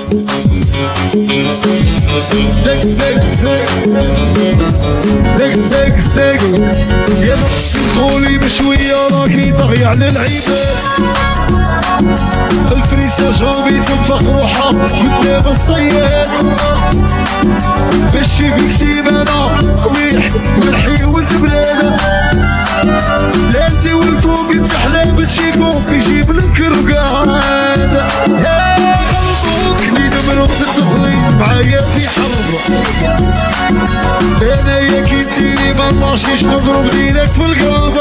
دك يا نقص طولي بشوية راكي ضغيع للعباد. الفريسة جربي تنفخ روحها من دابا الصياد. ماشي فيك سيمانة قبيح ملحي ولد بلادة. لا انتي والفوق انت حلال بتشيكو يجيب لك رقاد. يا غلطوك لي دمروك تدخلي معايا في حرب. انا يا كيتيني مالاشيش نضرب دينك في القلب.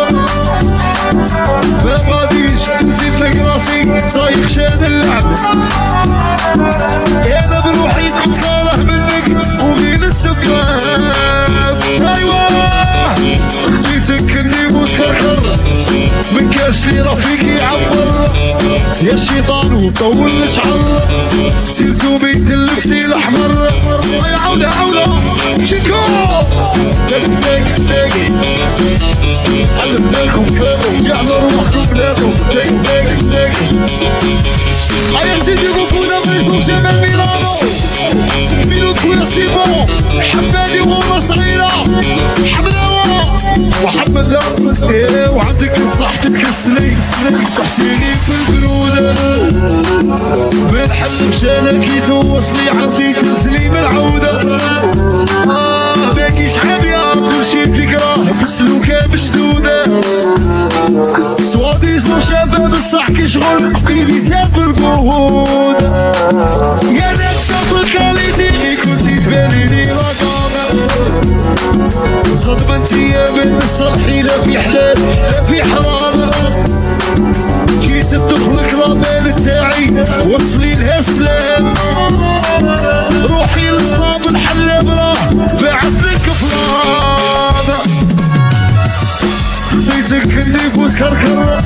ما غاديش نزيد لك راسي صايغ شان اللعب. انا بروحي كنت كاره منك وبين السكاب. ايوا خديتك اني متكركر من كاش لي رفيقي يعبر. يا الشيطان وطول الشعر سيرتو بيت اللبسي الاحمر. يا عودة شيكو دك علمناكم كانوا يعملوا روحكم بلادهم. دك يا سيدي غفونا بريسو جمال ميلانو ميلو كوير سي بون. حمادي وغورة صغيرة حمراوة محمد لا وعندك مصلحتك السلي تحتيني في البرودة. بين حل مشانا كي توصلي عندي تنزلي من العودة. باقي شحال يا كلشي فكرة بسلوكة مشدودة. سواديزو شابة بصح كي شغل قلبي تاكل الجهود. يا ناس الكاليتي كنتي تبانيني رقابة. صدمة انتيا بين الصالحين لا في حلال لا في حرام. جيت تدخلك لابال تاعي وصلي لها سلام. روحي للصاب الحلاب راه بعت لك فلان. خديتك اللي فوت كركر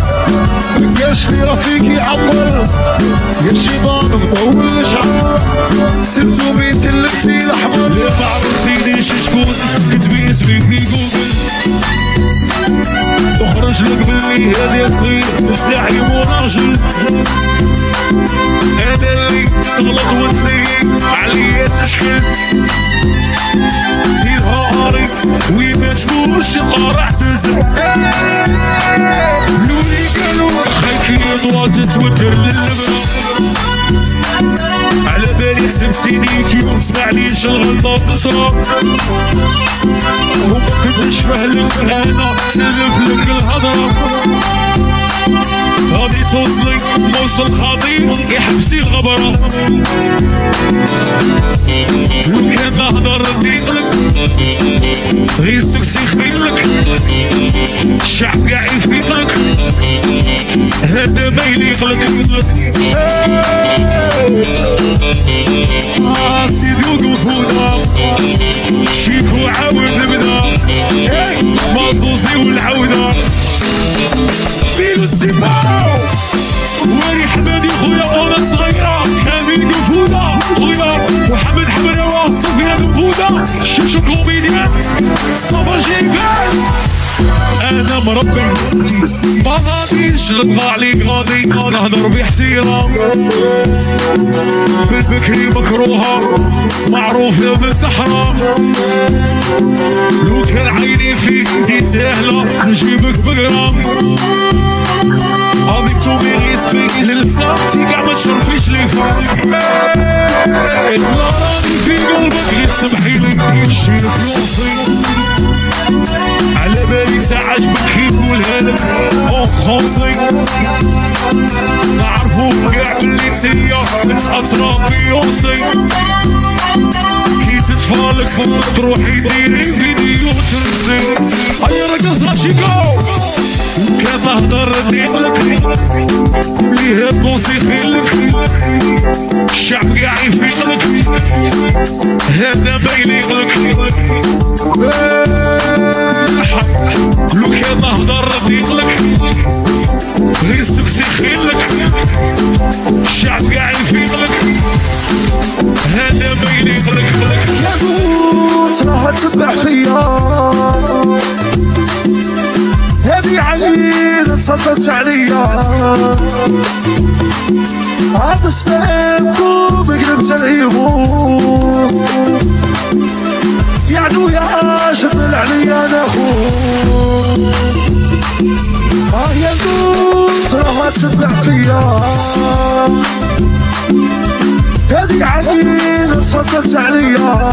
مكاش لي رفيقي يعبر. يا الشيطان مطول الشعر سيرتو بيت اللبسي الاحمر. لا معرفتينيش شكون كتبي اسمي في جوجل. اخرج لك مني هذا يا صغير ساعي وراجل. انا اللي تغلط وتسيق عليا تشكل. في نهاري وين ما تكونش قارع تنزل. لولي قالوا خايكي يضوى تتودر للبنى. على بالي سمسيني كي مسمعليش الغلطة تصرا. وما كنتشبه لك انا سلف لك الهضرة. غادي توصلي موصل خطير يحبسي الغبرة. لو كان نهضر نديقلك غير سكسي يخفيلك. الشعب قاع يفيقلك هذا ما يليقلك. سيدي وقفونا شيكو عاود نبدا. مازوزي والعودة فيلو السباو. واني حمادي خويا وانا صغيرة امين قفونا خويا محمد حمراوة صوفيا قفونا شوشو كوميديان صبا جيبان. انا مربي ما غاديش نطلع عليك غادي نهضر باحترام. بالبكري مكروهة معروفة بالسحرة. لو كان عيني فيك انتي ساهلة نجيبك بقرام. هاذيك تومي ريسبيك للساعتي كاع ما تشرفيش لي فوق. لا راني في قلبك يسمحيلي نشيل فلوسي. على بالي ساعة عجبك كي يقول هذا اون فرونسي. نعرفوك كاع بلي نتيا تأثرى بيونسي. كي تتفالك فوق تروحي ديري فيديو تنسي. هيا رقصنا شيكو كان نهضر نديقلك بلي هاد طونسي خيلك. الشعب قاع يفيقلك هذا ما يليقلك. لو كان نهضر نديقلك غير سكسي خيلك. الشعب قاع يفيقلك هذا ما يليقلك. يا قوت راح تتبع فيا هذي علينا تصدت عليا. عبس بقيمكم قلبت الهيموم يعني ويا جمل عليا انا اخوك يا دوس راه تتبع فيا هادي عيني تصدت عليا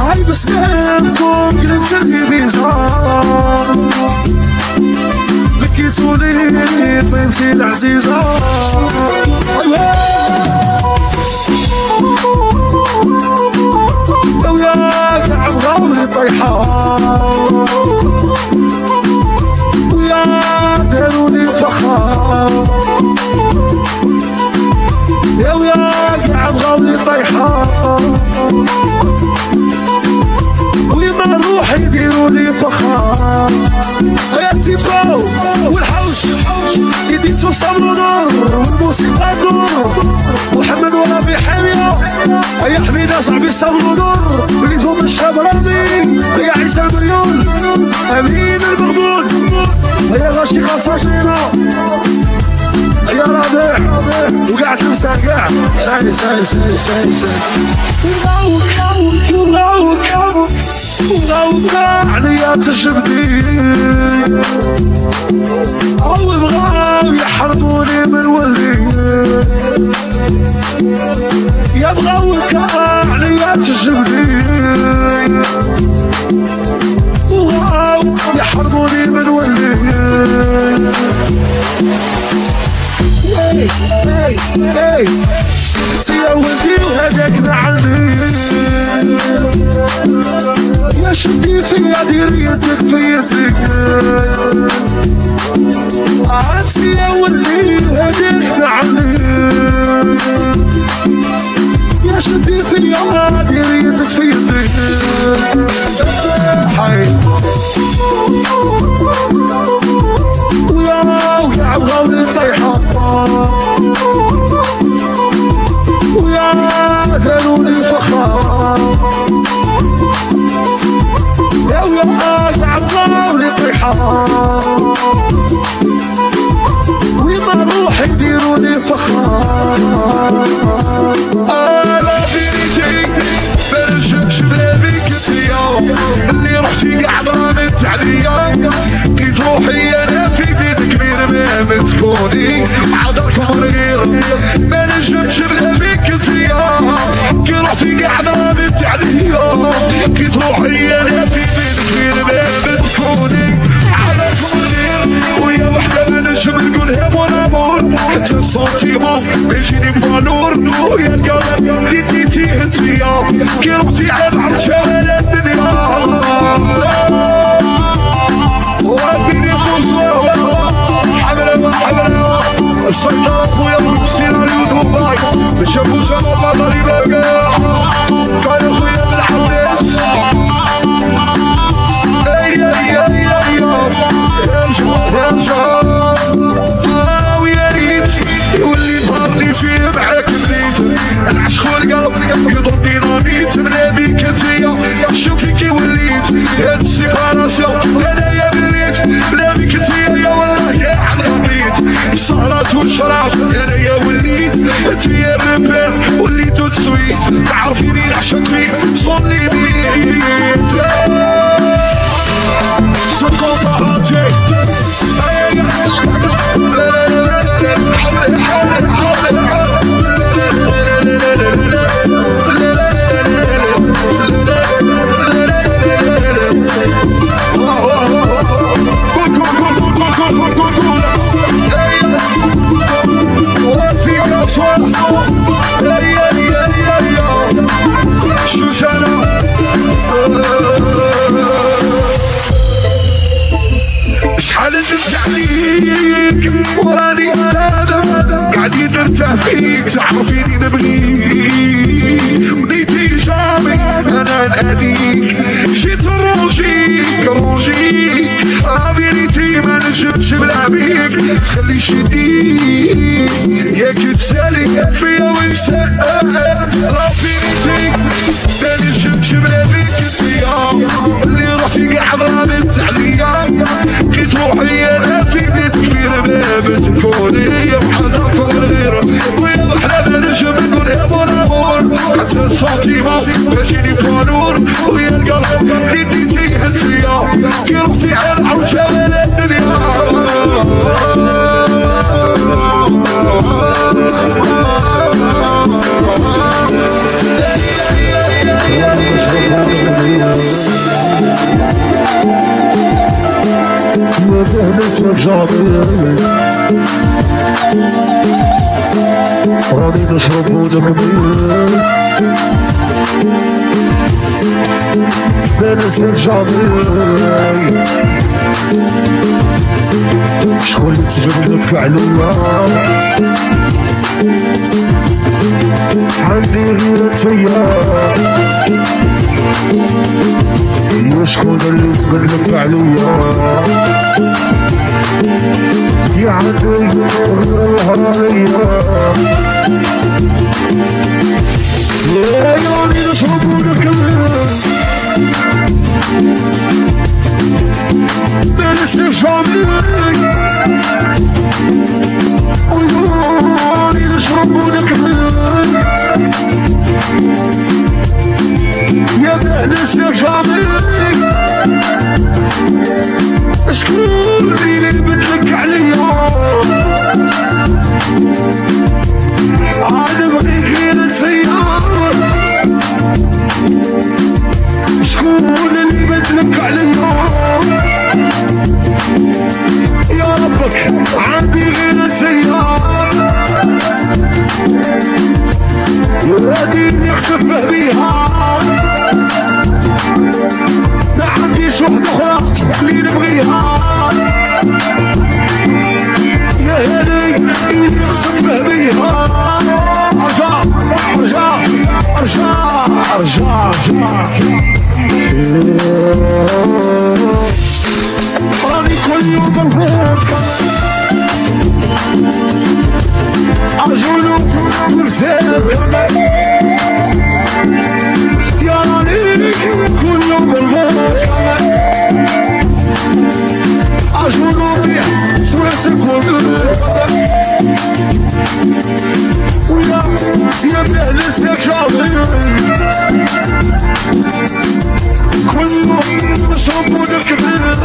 هاي بس بهمكم قلبت الهيميزان بكيتولي بنتي العزيزة وياك عم غاولي طيحة ويا داروني فخار يا وياك عم غاولي طيحة ويما روحي يديروني فخار يا تيبو والحوش يدي سوسة نور والموسيقى نور محمد ولا في حامية يا حميدة صاحبي صبروا نور في زوم الشاب رمزي يا عيسى المليون امين المغبون يا غاشي خاصاجينا يا رابع وقاع تنسى قاع ساي وغاوك عنيات الجبدي او بغاو يحرموني من ولي يبغاوك عنيات الجبدي وغاو يحرموني من ولي يا ولدي وهداك نعمي يا شدي فيا دير يدك في يدك انت يا ولدي وهداك نعمي يا شدي فيا دير يدك في يدك حي ويا عبغاولي طيحة ويا داروني فخار يا ويا عبغاولي طيحة ويما روحي يديروني فخار انا بيتي برشمش بلابي كتيا اللي رحتي قاع ضربت عليا لقيت روحي انا في بيت كبير ما تكوني عذركم غير ما نجمش بلابي كتيا كي روحتي قاع ضربت عليا لقيت روحي انا في بيت كبير ما تكوني عذركم غير ويا وحده ما نجم نقولها مونامور حتى السنتيمون بيجيني بوالور ويا القلب اللي ديتيه انتيا كي روحتي على العرش على الدنيا واديني بوزوه حمله السيطرة ويا السيناريو دبي بشافو سما بطلي بقى كان خويا بالحديث ارجع ويا ريت يولي نهارني فيه معاك بنيت العشق والقلب يضرب ديناميت بلا بيك انتيا شوفي كي وليت هاد السيباراسيون انايا بليت بلا بيك انتيا يا والله يا عن غبيت السهرات والشراب انايا وليت انتيا الربان وليتو تسويت تعرفيني نعشق فيك صلي بيت سقوط هاتي شحال نرجع ليك وراني نادم قاعدين نرتاح فيك تعرفيني نبغيك ونيتي جامي انا ناديك جيت روجيك رابينيتي ما نجمش بلا بيك تخليش يديك ياك تسالي فيا ويسال رابينيتي ما نجمش بلا بيك انتيا اللي روحتي قاع ضربت عليا لقيت روحي انا في بيت كبير ما بتكوني راني نشرب ونكمل بنس الجامي شكون اللي تجرب ندفع عليا عندي غير انتيا يا شكون اللي تبدلك عليا يا عندي غير الهرية يا راني نشرب ونكمل بنس الجامي راني نشرب ونكمل يا بنس الجامي شكون اللي بدلك عليا انا بغيت غير نسيا شكون اللي بدلك عليا يا ربك عندي غير نسيا وديني اخسف بيها ما عنديش وحدة اخرى اللي نبغيها يا هادي ايدي اخسف بيها ارجع ارجع ارجع ارجع راني كل يوم بنفوت ارجولو بزاف يا راني كل يوم بنفوت ارجولو بيه صورتك ويا يا بهلس يا شاطر كل يوم نشرب ونكمل